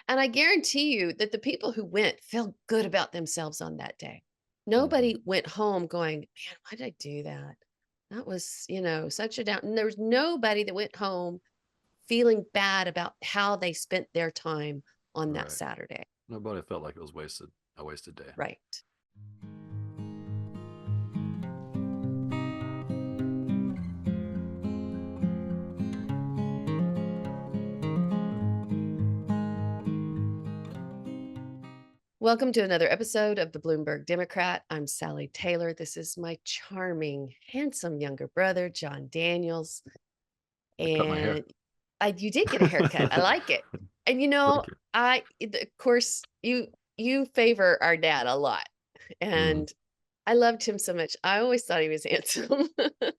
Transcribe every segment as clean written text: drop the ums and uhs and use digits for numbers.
And I guarantee you that the people who went felt good about themselves on that day. Mhm. Nobody went home going, "Man, why did I do that? That was, such a down." And there was nobody that went home feeling bad about how they spent their time on that Right. Saturday. Nobody felt like it was a wasted day. Right. Welcome to another episode of the Bloomburg Democrat. I'm Sally Taylor. This is my charming, handsome younger brother, John Daniels. I cut my hair. And you did get a haircut. I like it. And Thank you. of course, you favor our dad a lot, Mhm. and I loved him so much. I always thought he was handsome,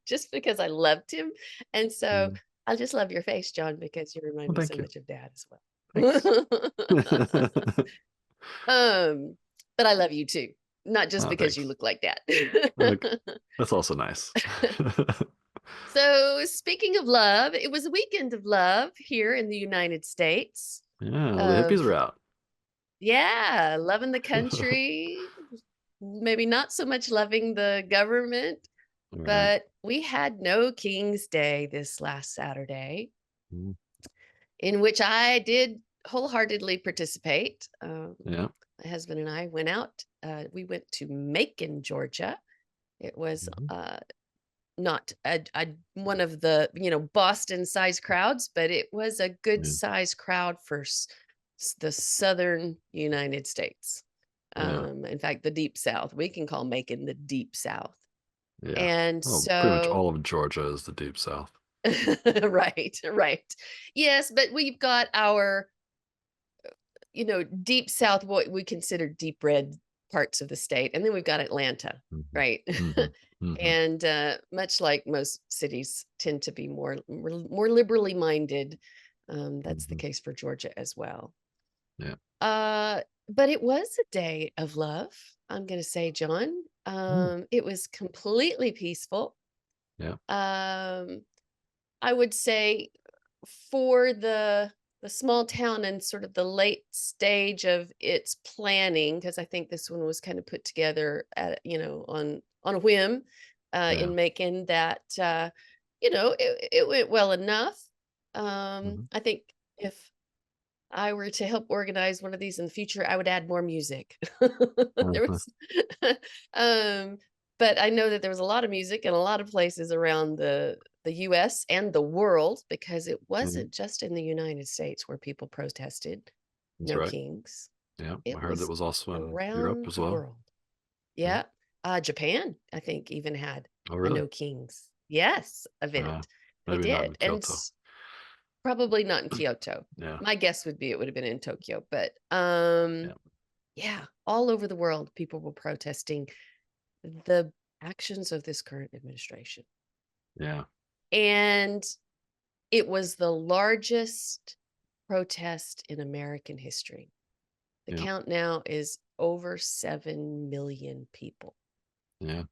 just because I loved him, and so Mhm. I just love your face, John, because you remind Well, me so thank you. much of dad as Thanks. well. Um, but I love you too, not just Oh, because you thanks. look like dad. Look, that's also nice. So, speaking of love, it was a weekend of love here in the United States. Yeah, well, the hippies Of are out. Yeah, loving the country, maybe not so much loving the government, Right. but we had no King's Day this last Saturday, Mhm. in which I did wholeheartedly participate. Yeah. My husband and I went out. We went to Macon, Georgia. It was Mhm. not one of the Boston size crowds, but it was a good Yeah. size crowd for the southern United States. Yeah. In fact, the deep South. We can call Macon the deep South. Yeah. And Well, pretty much so, all of Georgia is the deep South. right, right. Yes, but we've got our, deep South, what we consider deep red parts of the state. And then we've got Atlanta, Mhm. right? Mhm. Mhm. And much like most cities tend to be more liberally minded, that's the Mhm. case for Georgia as well. Yeah. Uh, but it was a day of love, I'm going to say, John. Mm. It was completely peaceful. Yeah. Um, I would say for the small town and sort of the late stage of its planning, because I think this one was kind of put together on a whim, Yeah. in making that it went well enough. Mhm. I think if I were to help organize one of these in the future, I would add more music. There Mhm. was, um, but I know that there was a lot of music in a lot of places around the US and the world, because it Mhm. wasn't just in the United States where people protested That's no right. kings. Yeah. I It heard that was was also in Europe around as the well. world. Yeah. Yeah. Japan, I think, even had Oh, a really? no kings, yes, Uh, event. They maybe not in did. And Kyoto. probably not in Kyoto. Yeah. My guess would be it would have been in Tokyo, but Yeah. yeah, all over the world, people were protesting the actions of this current administration. Yeah. And it was the largest protest in American history. The Yeah. count now is over 7 million people. Yeah.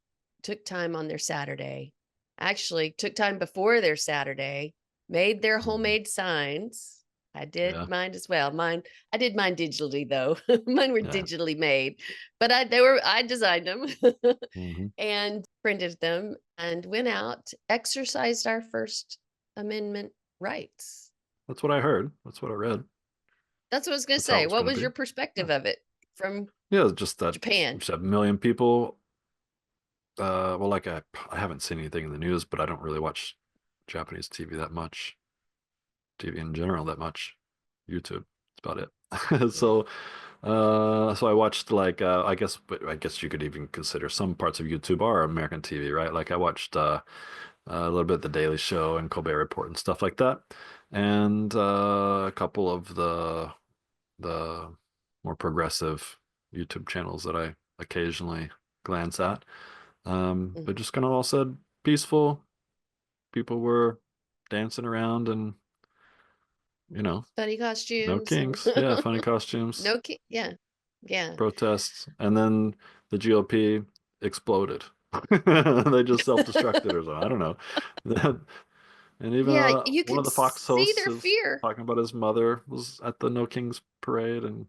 Took time on their Saturday, actually took time before their Saturday, made their Mhm. homemade signs. I did Yeah. mine as well. I did mine digitally though. Mine were Yeah. digitally made, but I designed them Mhm. and printed them and went out, exercised our First Amendment rights. That's what I heard. That's what I read. That's what I was gonna That's how it say. was What gonna was be. your perspective Yeah. of it from Yeah, just that Japan? 7 million people. Well, like I haven't seen anything in the news, but I don't really watch Japanese TV that much. TV in general that much. YouTube. That's about it. Yeah. So I watched like but I guess you could even consider some parts of YouTube are American TV, right? Like I watched a little bit of The Daily Show and Colbert Report and stuff like that, and a couple of the more progressive YouTube channels that I occasionally glance at. But Mhm. just kind of all said peaceful. People were dancing around and Funny no costumes and kings. Yeah, funny costumes, no ki yeah. Yeah. protests, and then the GOP exploded. They just self-destructed or something. I don't know. And even Yeah, you one of could the Fox see hosts their is fear. talking about his mother was at the No Kings parade, and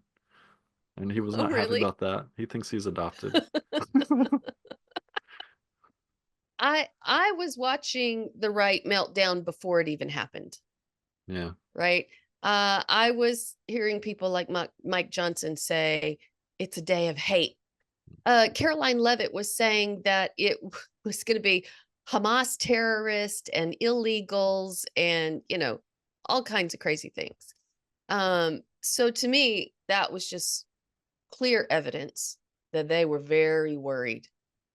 he was Oh, not happy really? about that. He thinks he's adopted. I was watching the right meltdown before it even happened, Yeah. right? I was hearing people like Mike Johnson say it's a day of hate. Caroline Levitt was saying that it was going to be Hamas terrorists and illegals and, all kinds of crazy things. So to me, that was just clear evidence that they were very worried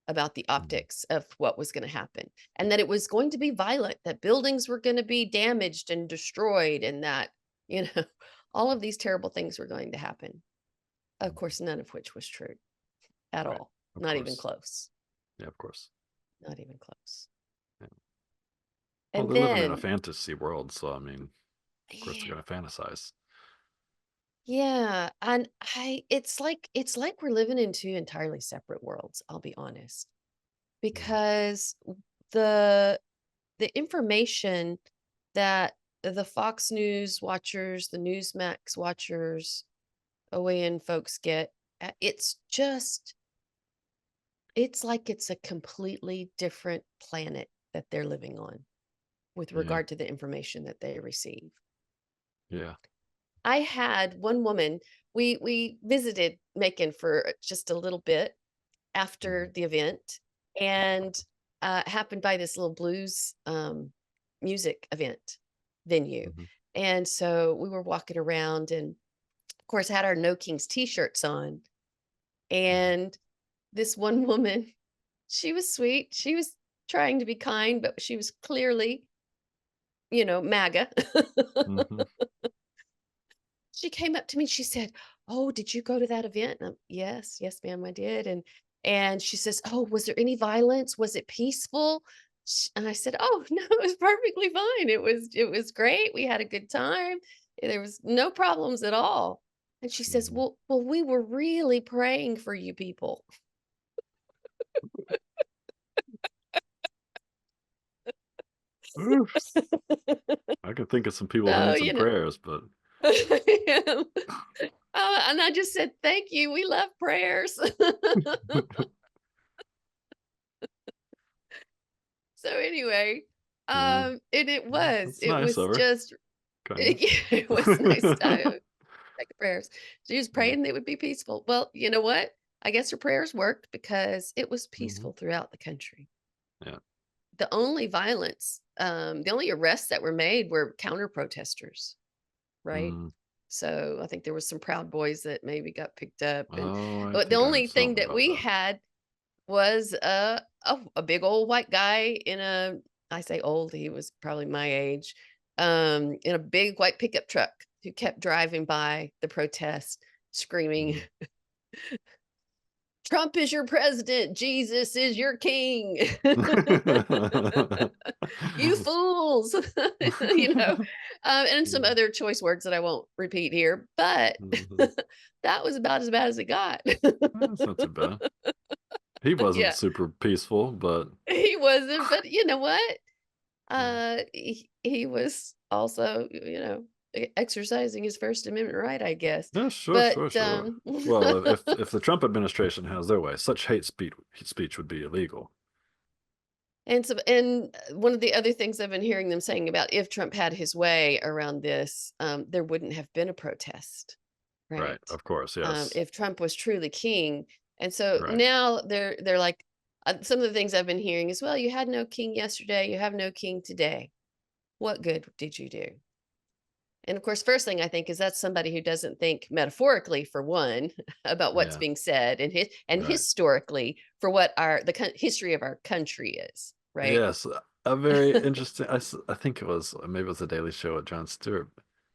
about the Mhm. optics of what was going to happen and that it was going to be violent, that buildings were going to be damaged and destroyed, and that, you know, all of these terrible things were going to happen. Of Mhm. course, none of which was true at Right. all. Of Not even course. close. Yeah, of course. Not even close. Yeah. Well, And they're living in a then, fantasy world, so I mean, of course they're yeah, going to fantasize. yeah, and it's like we're living in two entirely separate worlds, I'll be honest. Mhm. Because the the information that the Fox News watchers, the Newsmax watchers, OAN folks get, it's just it's like it's a completely different planet that they're living on with Yeah. regard to the information that they receive. Yeah. I had one woman, we visited Macon for just a little bit Mhm. after the event, and happened by this little blues music event venue. Mhm. And so we were walking around and of course had our No Kings t-shirts on. Mhm. And this one woman, she was sweet. She was trying to be kind, but she was clearly, MAGA. Mhm. She came up to me, she said, "Oh, did you go to that event?" And "Yes, yes, ma'am, I did." And she says, "Oh, was there any violence? Was it peaceful?" And I said, "Oh, no, it was perfectly fine. It was great. We had a good time. There was no problems at all." And she says, Mhm. "Well, we were really praying for you people." Oof. I could think of some people who So, need some prayers, but yeah. And I just said, "Thank you. We love prayers." So anyway, yeah. and it Well, was, that's it nice was of her, just, kind of. yeah, it was nice time. Like the prayers. She was Yeah. praying they would be peaceful. Well, you know what? I guess her prayers worked because it was Mhm. peaceful throughout the country. Yeah. The only violence, the only arrests that were made were counter protesters, right? Mm. So I think there was some Proud Boys that maybe got picked up, and Oh, I but the think I heard only thing something that about we that. had was a big old white guy in a, I say old, he was probably my age, in a big white pickup truck who kept driving by the protest screaming, Mhm. "Trump is your president, Jesus is your king." "You fools." you know, and some Mm. other choice words that I won't repeat here, but Mhm. that was about as bad as it got. That's not too bad. He wasn't Yeah, super peaceful, but he wasn't, but you know what? yeah. He was also, exercising his First Amendment right, I guess. Yeah, sure, But, sure, sure. Well, if the Trump administration has their way, such hate speech would be illegal. one of the other things I've been hearing them saying about if Trump had his way around this, there wouldn't have been a protest, Right, right? of course, yes. If Trump was truly king. And so Right. now they're like, some of the things I've been hearing is, well, you had no king yesterday, you have no king today. What good did you do? And of course, first thing I think is that's somebody who doesn't think metaphorically, for one, about what's Yeah, being said, and right. historically for what history of our country is, right? Yes, a very interesting. I think it was maybe it was the Daily Show with Jon Stewart.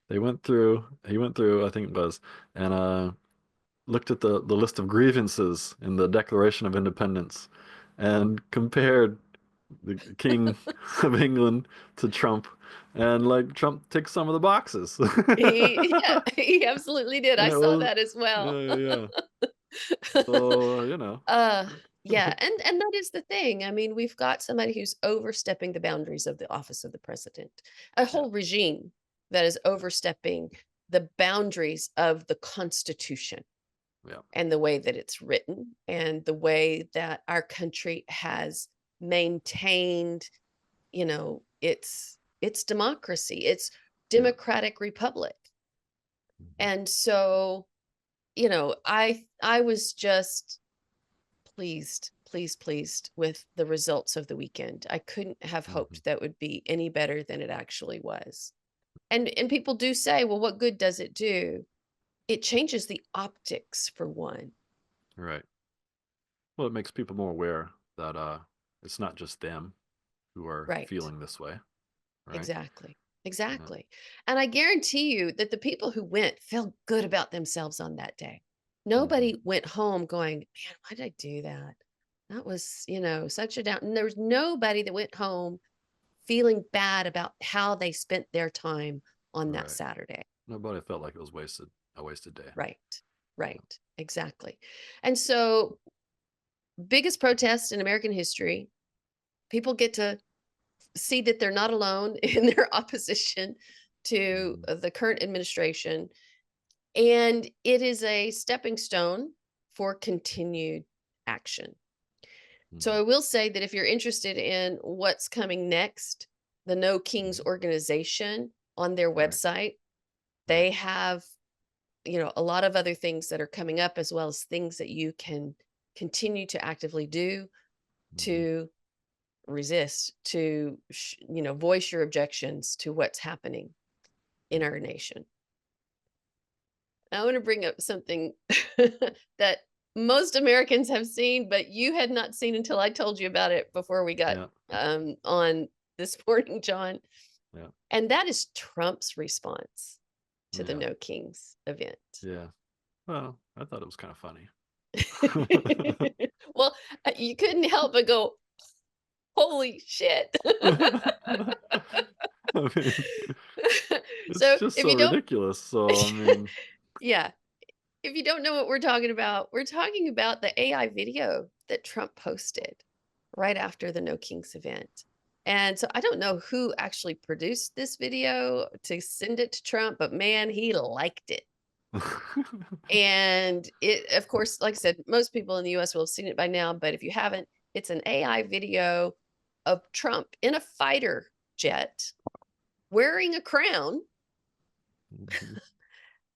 He went through, I think it was, and looked at the list of grievances in the Declaration of Independence, and compared the King of England to Trump, and like Trump ticks some of the boxes, Yeah, he absolutely did. and I it saw was that as yeah, well. yeah, yeah. So uh, Yeah, and that is the thing. I mean, we've got somebody who's overstepping the boundaries of the office of the president. A Yeah, whole regime that is overstepping the boundaries of the Constitution yeah, and the way that it's written and the way that our country has maintained, its democracy, its yeah. democratic republic. Mhm, And so, I was just pleased with the results of the weekend. I couldn't have mhm. hoped that would be any better than it actually was. And people do say, "Well, what good does it do?" It changes the optics for one. Right. Well, it makes people more aware that it's not just them who are Right. feeling this way, right? Exactly. Yeah. Exactly. And I guarantee you that the people who went felt good about themselves on that day. Hmm. Nobody went home going, "Man, why did I do that? That was, such a down." And there was nobody that went home feeling bad about how they spent their time on that Right. Saturday. Nobody felt like it was a wasted day. Right. Right. Exactly. And so, biggest protest in American history, people get to see that they're not alone in their opposition to Hmm. the current administration. And it is a stepping stone for continued action. So Hmm. I will say that if you're interested in what's coming next, the No Kings Hmm. organization on their Right. website, Right. they have, a lot of other things that are coming up as well as things that you can continue to actively do Hmm. to resist, to voice your objections to what's happening in our nation. I want to bring up something that most Americans have seen, but you had not seen until I told you about it before we got Yeah. on this morning, John. Yeah. And that is Trump's response to the Yeah. No Kings event. Yeah. Well, I thought it was kind of funny. Well, you couldn't help but go, "Holy shit." I mean, it's So just if so you don't, ridiculous. So, I mean, yeah, if you don't know what we're talking about the AI video that Trump posted right after the No Kings event. And so I don't know who actually produced this video to send it to Trump, but man, he liked it. And it, of course, like I said, most people in the US will have seen it by now, but if you haven't, it's an AI video of Trump in a fighter jet wearing a crown, Mhm.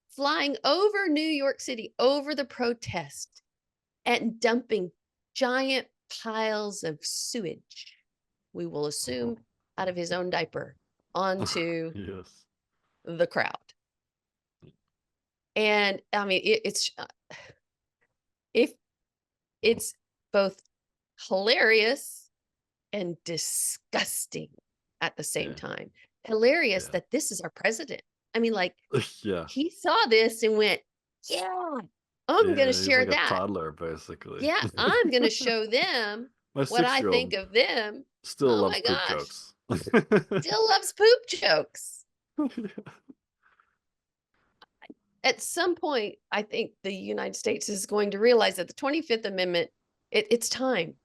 flying over New York City, over the protest, and dumping giant piles of sewage, we will assume out of his own diaper, onto Yes. the crowd. And I mean, if it's both hilarious and disgusting at the same Yeah. time. Hilarious Yeah. that this is our president. I mean, like, Yeah. he saw this and went, "Yeah, I'm going to Yeah. He's share like a that. toddler, basically. Yeah, I'm going to show them My what I 6-year-old think of them." still Oh loves my poop gosh. jokes. Still loves poop jokes. Yeah. At some point, I think the United States is going to realize that the 25th Amendment, it's time.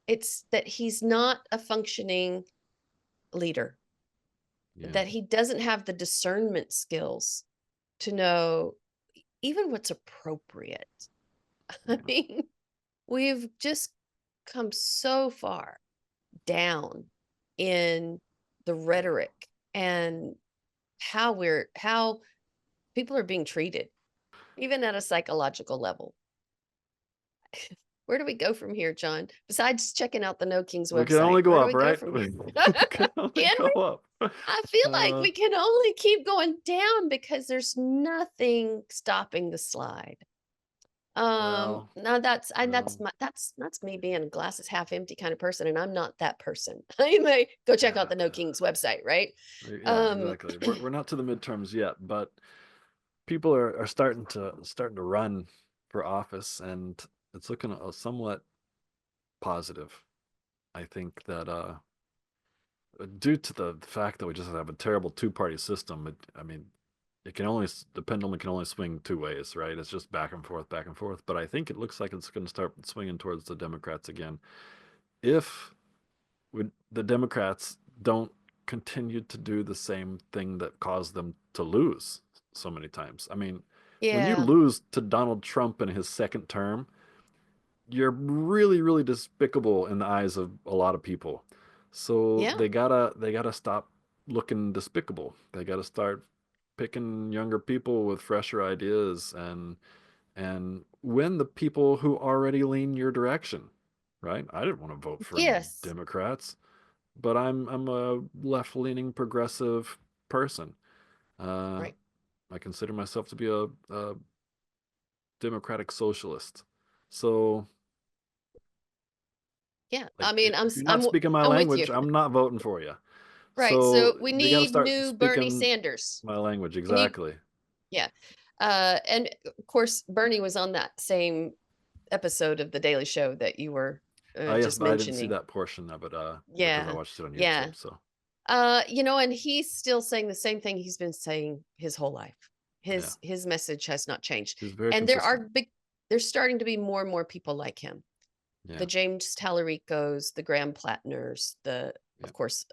It's that he's not a functioning leader, Yeah. that he doesn't have the discernment skills to know even what's appropriate. I Yeah. mean, we've just come so far down in the rhetoric and how people are being treated, even at a psychological level. Where do we go from here, John? Besides checking out the No Kings We can website, only go where do up, we go right? from here? We can only Can go we? up. I feel like Uh, we can only keep going down because there's nothing stopping the slide. well, No, um, that's me being a glasses half empty kind of person, and I'm not that person. I may go check out yeah, the No Kings website, right? yeah, Um, exactly. We're not to the midterms yet, but people are starting to run for office, and it's looking somewhat positive. I think that due to the fact that we just have a terrible two-party system, I mean, the pendulum can only swing two ways, right? It's just back and forth, back and forth. But I think it looks like it's going to start swinging towards the Democrats again if the Democrats don't continue to do the same thing that caused them to lose so many times. I mean, when you Yeah. lose to Donald Trump in his second term, you're really, really despicable in the eyes of a lot of people. So Yeah. they gotta stop looking despicable. They gotta start picking younger people with fresher ideas and win the people who already lean your direction. Right? I didn't want to vote for any Yes. Democrats, but I'm a left-leaning progressive person. Uh, Right. I consider myself to be a democratic socialist. So, Yeah. I like, mean, if you're not speaking my I'm with you. language, I'm not voting for you. Right. So So we they got to need start new Bernie speaking Sanders. my language. We need, Exactly. yeah. And of course, Bernie was on that same episode of The Daily Show that you were Yes, just but I didn't see mentioning. that portion of it because I Yeah. watched it on Yeah. YouTube. So And he's still saying the same thing he's been saying his whole life. yeah, His message has not changed. he's very And consistent. there's starting to be more and more people like him. The Yeah, James Tallaricos, the Graham Plattners, the yeah, of course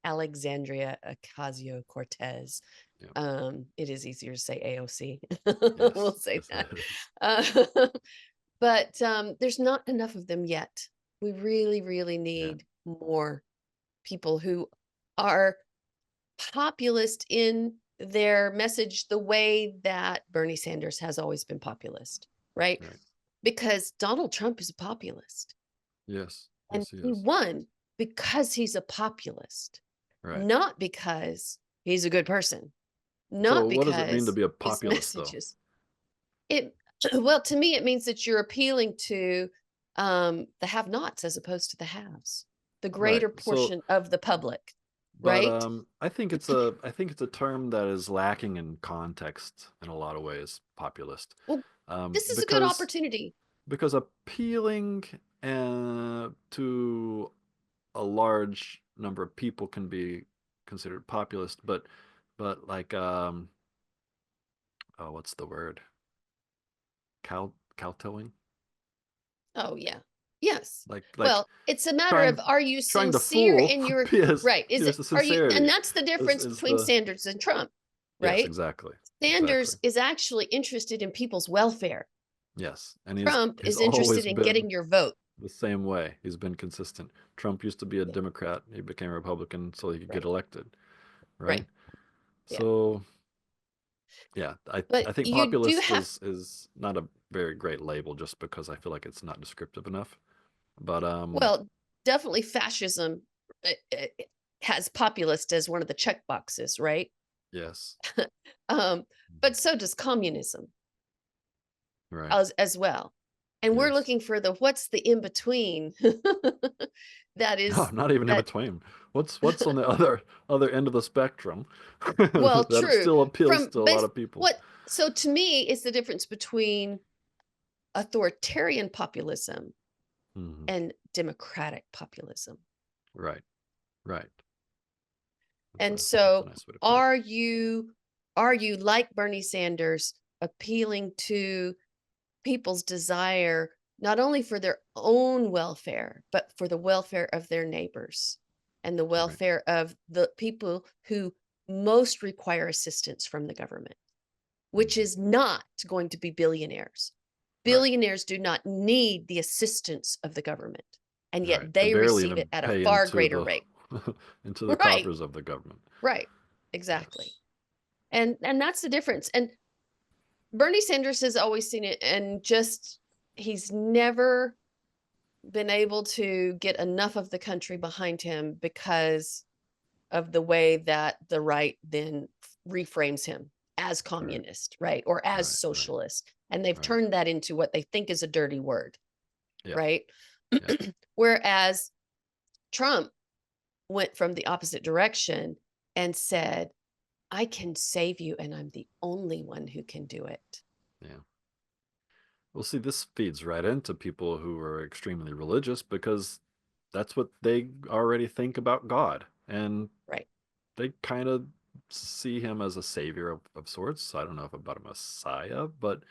Alexandria Ocasio-Cortez. yeah. It is easier to say AOC. We'll Yes, say yes, that. it is. Uh, but there's not enough of them yet. We really, really Yeah, need more people who are populist in their message the way that Bernie Sanders has always been populist, right? right. Because Donald Trump is a populist Yes, and yes, he he is. won because he's a populist, Right. not because he's a good person, So, not what does it mean to because be a his populist, though? messages. It well, to me, it means that you're appealing to the have-nots as opposed to the haves, the Right. greater So, portion of the public, but right? I think it's a term that is lacking in context in a lot of ways. Populist, Well, this is a good because opportunity. appealing to a large number of people can be considered populist, but like oh, what's the word? Kowtowing? Oh, yeah. Yes. Like Well, it's a matter of trying are you trying to sincere fool in your because right? Is here's it the are you and sincerity that's the difference is between the Sanders and Trump, yes, right? exactly. Exactly. Sanders is actually interested in people's welfare. Yes, and Trump he's is interested always in been getting your vote. the same way. He's been consistent. Trump used to be a Yeah. Democrat. He became a Republican so he could get Right. elected, right? Right. Yeah. So, yeah, But I think you do populist have is not a very great label just because I feel like it's not descriptive enough. But well, definitely fascism has populist as one of the check boxes, right? yes. Um, Mhm. but so does communism Right. as well. And we're Yes. looking for the what's the in between that No, is not even in that between. What's on the other end of the spectrum well, that true still appeals from to a lot base of people? what so to me is the difference between authoritarian populism Hmm. and democratic populism. Right. Right. And That's a so nice way to put it. are you like Bernie Sanders appealing to people's desire not only for their own welfare, but for the welfare of their neighbors and the Right. welfare of the people who most require assistance from the government, which Hmm. is not going to be billionaires. Right. Billionaires do not need the assistance of the government, and Right. yet They they barely receive it even at a pay far into greater the rate. into the Right, coffers of the government. right, exactly. Yes. And that's the difference. And Bernie Sanders has always seen it, and just he's never been able to get enough of the country behind him because of the way that the right then reframes him as Right. communist, right? Or as Right. Right. socialist. And they've Right. turned that into what they think is a dirty word, Yeah. right? Yeah. Whereas Trump went from the opposite direction and said, I can save you, and I'm the only one who can do it. Yeah. Well, see, this feeds right into people who are extremely religious because that's what they already think about God. And Right. they kind of see him as a savior of sorts. I don't know if about a messiah, but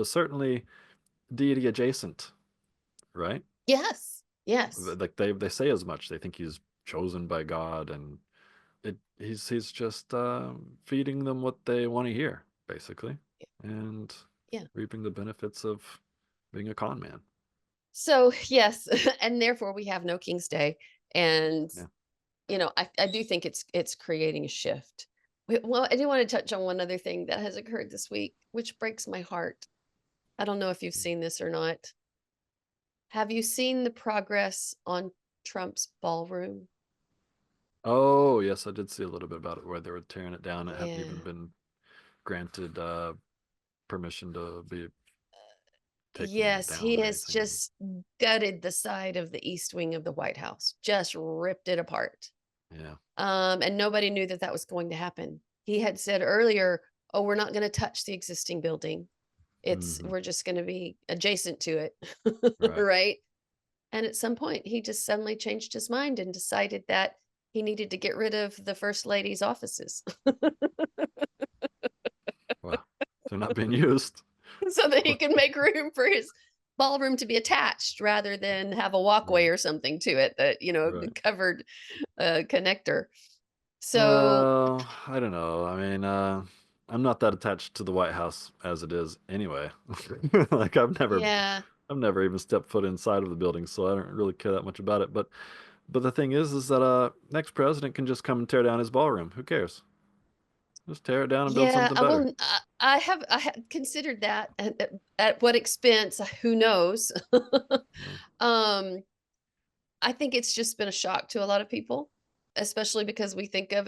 certainly deity adjacent, right? Yes. Yes. Like they say as much. They think he's chosen by God, and he's just feeding them what they want to hear, basically, and Yeah. reaping the benefits of being a con man. So, yes, and therefore we have no King's Day. And, Yeah. I do think it's creating a shift. Well, I do want to touch on one other thing that has occurred this week, which breaks my heart. I don't know if you've seen this or not. Have you seen the progress on Trump's ballroom? Oh, yes, I did see a little bit about it where they were tearing it down. It hadn't even Yeah. been granted permission to be taken Yes, down he or has anything. just gutted the side of the East Wing of the White House, just ripped it apart. Yeah. And nobody knew that that was going to happen. He had said earlier, "Oh, we're not going to touch the existing building. Hmm. We're just going to be adjacent to it." Right. Right? And at some point, he just suddenly changed his mind and decided that he needed to get rid of the first lady's offices Well, they're not being used. so that he can make room for his ballroom to be attached rather than have a walkway Right. or something to it that, the Right. covered connector. So, Well, I don't know. I mean, I'm not that attached to the White House as it is anyway. Like yeah, I've never even stepped foot inside of the building, so I don't really care that much about it. But the thing is that next president can just come and tear down his ballroom. Who cares? Just tear it down and build yeah, something I better. will. I have considered that, and at what expense? Who knows? Yeah. um, I think it's just been a shock to a lot of people, especially because we think of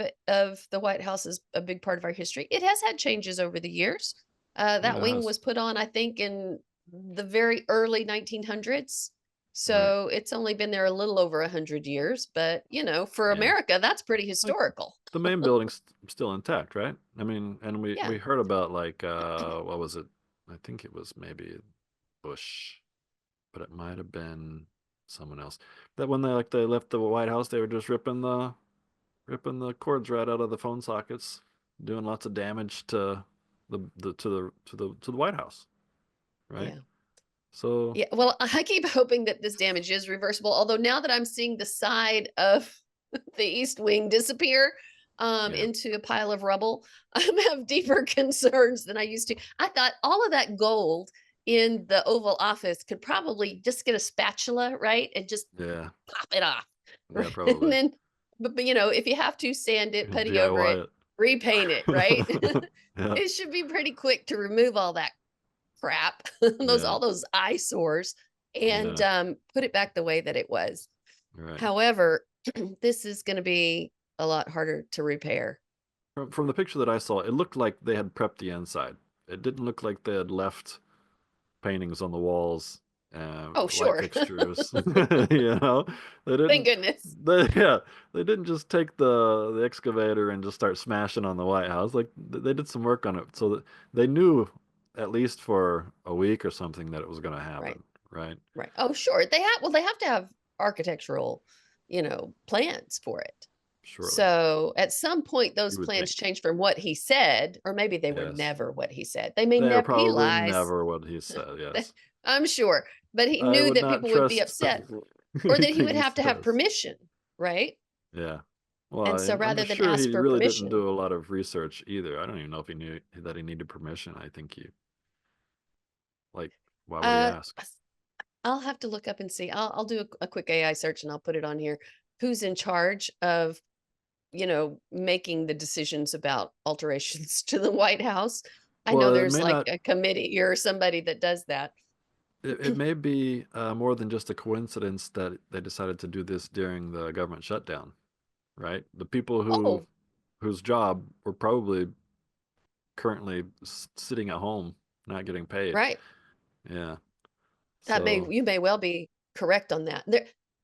the White House as a big part of our history. It has had changes over the years. Yeah, That it wing has. was put on, I think, in the very early 1900s. Right. So it's only been there a little over 100 years, but for Yeah. America, that's pretty Like historical. the main building's still intact, right? I mean, and Yeah, we heard about like what was it? I think it was maybe Bush, but it might have been someone else. That when they left the White House, they were just ripping the cords right out of the phone sockets, doing lots of damage to the White House, right? yeah. So Yeah, well, I keep hoping that this damage is reversible. Although now that I'm seeing the side of the East Wing disappear yeah, into a pile of rubble, I have deeper concerns than I used to. I thought all of that gold in the Oval Office could probably just get a spatula, right, and just yeah, pop it off, yeah, right? And probably then, but if you have to sand it, putty over DIY it, repaint it, right? it. Yeah, It should be pretty quick to remove all that crap, those yeah, all those eyesores, and yeah. put it back the way that it was. Right. However, this is going to be a lot harder to repair. From the picture that I saw, it looked like they had prepped the inside. It didn't look like they had left paintings on the walls, Oh, light sure. fixtures. You know, they Thank didn't. goodness. Yeah, they didn't just take the excavator and just start smashing on the White House. Like they did some work on it, so that they knew at least for a week or something that it was going to Right. happen. Right? Right. Oh, sure. They have to have architectural, plans for it. Surely, So at some point, those you would plans think. changed from what he said, or maybe they were Yes, never what he said. They may they are never, he probably lies. never what he said. Yes, I'm sure, but he I knew would that not people would be trust upset or that he anything would he have to have says. permission, right? Yeah. Well, And so I'm rather than sure ask he for really didn't permission, do a lot of research either. I don't even know if he knew that he needed permission. I think like, why would he uh, ask? I'll have to look up and see. I'll do a quick AI search and I'll put it on here. Who's in charge of, making the decisions about alterations to the White House? I know Well, it there's may like not, a committee or somebody that does that. it may be more than just a coincidence that they decided to do this during the government shutdown, right? The people Oh, whose job were probably currently sitting at home, not getting paid. right. Yeah. That may So, you may well be correct on that.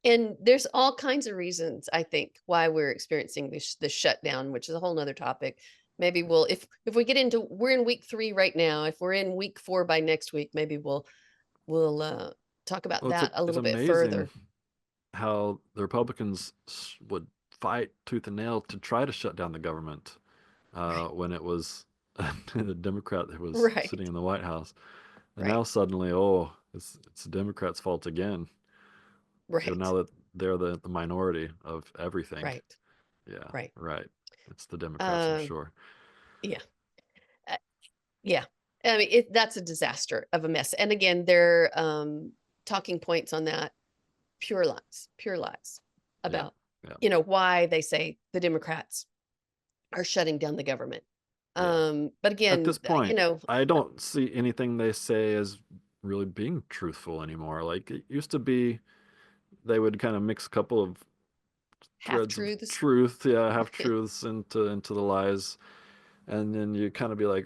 There's all kinds of reasons I think why we're experiencing this shutdown, which is a whole nother topic. Maybe we'll if we get into we're in week 3 right now. If we're in week 4 by next week, maybe we'll talk about well, that a it's little bit amazing further. how the Republicans would fight tooth and nail to try to shut down the government Right. when it was the Democrat that was sitting Right. in the White House. And Right. now suddenly, oh, it's the Democrats' fault again. Now Right. that they're the minority of everything. Right. Yeah, Right. right. It's the Democrats, I'm Um, sure. yeah. Uh, yeah. I mean, that's a disaster of a mess. And again, their talking points on that, pure lies Yeah, about, yeah, why they say the Democrats are shutting down the government. yeah. But At again, this point, I don't see anything they say as really being truthful anymore. Like it used to be, they would kind of mix a couple of half threads of truths. truth, yeah, half truths into the lies, and then you kind of be like,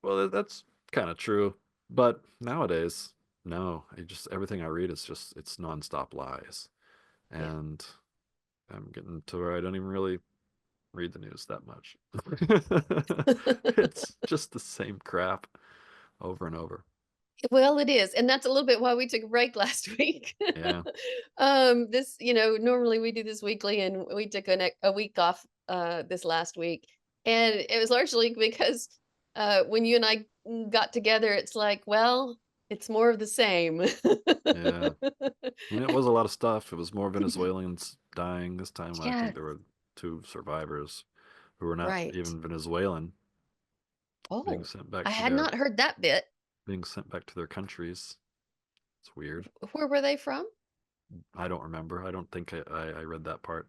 well, that's kind of true. But nowadays, no, everything I read is just it's nonstop lies, Yeah. and I'm getting to where I don't even really read the news that much. It's just the same crap over and over. Well, it is, and that's a little bit why we took a break last week. Yeah, This, normally we do this weekly, and we took a week off this last week, and it was largely because when you and I got together, it's like, well, it's more of the same. yeah. And it was a lot of stuff. It was more Venezuelans dying this time. I think Yes, there were two survivors who were not right. even Venezuelan being Oh, sent I back to had their not heard that bit. countries. It's weird. Where were they from? I don't remember. I don't think I read that part.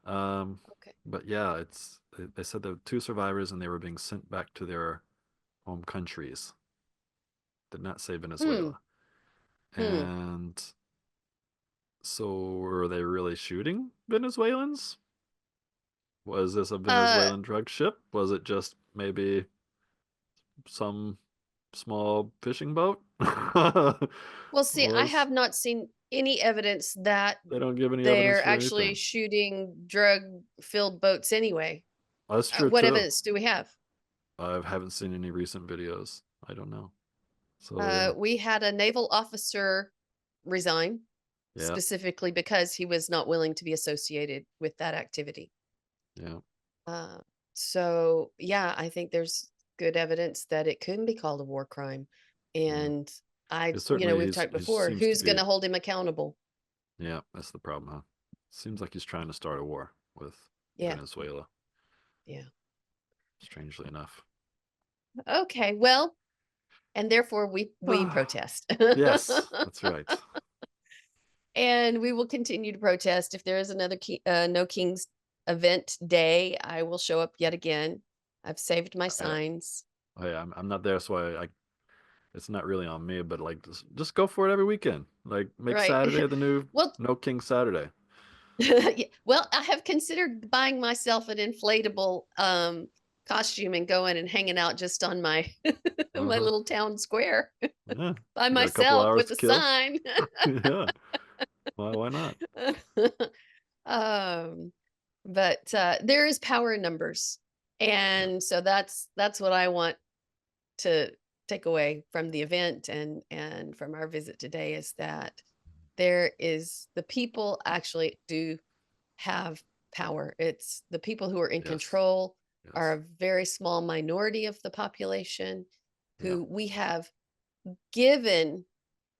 Um, Okay. but yeah, they said there were two survivors and they were being sent back to their home countries. Did not say Hmm. Venezuela. Hmm. And so were they really shooting Venezuelans? Was this a Uh, Venezuelan drug ship? Was it just maybe some small fishing boat? well, see, I Was have not seen any evidence that they don't give any evidence they're for actually anything. shooting drug-filled boats anyway. That's true What too. evidence do we have? I haven't seen any recent videos. I don't know. So yeah, We had a naval officer resign yeah, specifically because he was not willing to be associated with that activity. yeah, Uh, so, yeah, I think there's good evidence that it couldn't be called a war crime. yeah. And It certainly we've talked he before, seems to who's going be. to hold him accountable? Yeah, that's the problem, huh? Seems like he's trying to start a war with Yeah, Venezuela. yeah. Strangely enough. Okay, well, and therefore we protest. Yes, that's right. And we will continue to protest. If there is another No Kings event day, I will show up yet again. I've saved my I, signs. I'm not there, so I it's not really on me, but like just go for it every weekend. Like make Right. Saturday the new Well, No King Saturday. yeah, well, I have considered buying myself an inflatable costume and going and hanging out just on my my Uh-huh. little town square Yeah. by You got a couple myself hours with to a kill. sign. Yeah. Why not? um but there is power in numbers, Yeah. and so that's what I want to take away from the event and from our visit today, is that the people actually do have power. It's the people who are in Yes. control are Yes. a very small minority of the population Yeah. who we have given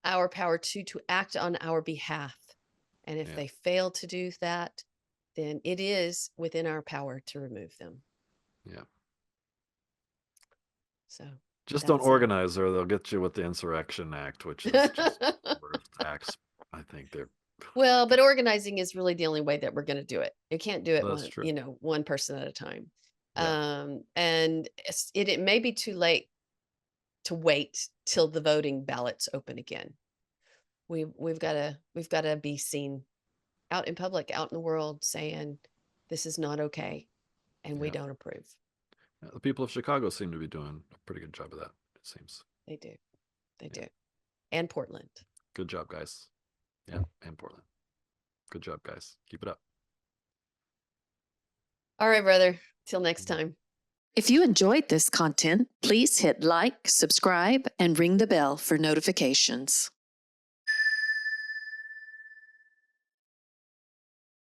our power to act on our behalf. And if Yeah. they fail to do that, then it is within our power to remove them. Yeah. So Just don't that's it. organize or they'll get you with the Insurrection Act, which is just worst acts. I think they're Well, but freaking. organizing is really the only way that we're going to do it. You can't do it That's true. one person at a time. Yeah. And it may be too late to wait till the voting ballots open again. We've got to be seen out in public, out in the world, saying this is not okay and we Yeah. don't approve. The people of Chicago seem to be doing a pretty good job of that, it seems. They do. They Yeah. do. And Portland. Good job, guys. Yeah. And Portland. Good job, guys. Keep it up. All right, brother. Till next Mhm. time. If you enjoyed this content, please hit like, subscribe, and ring the bell for notifications.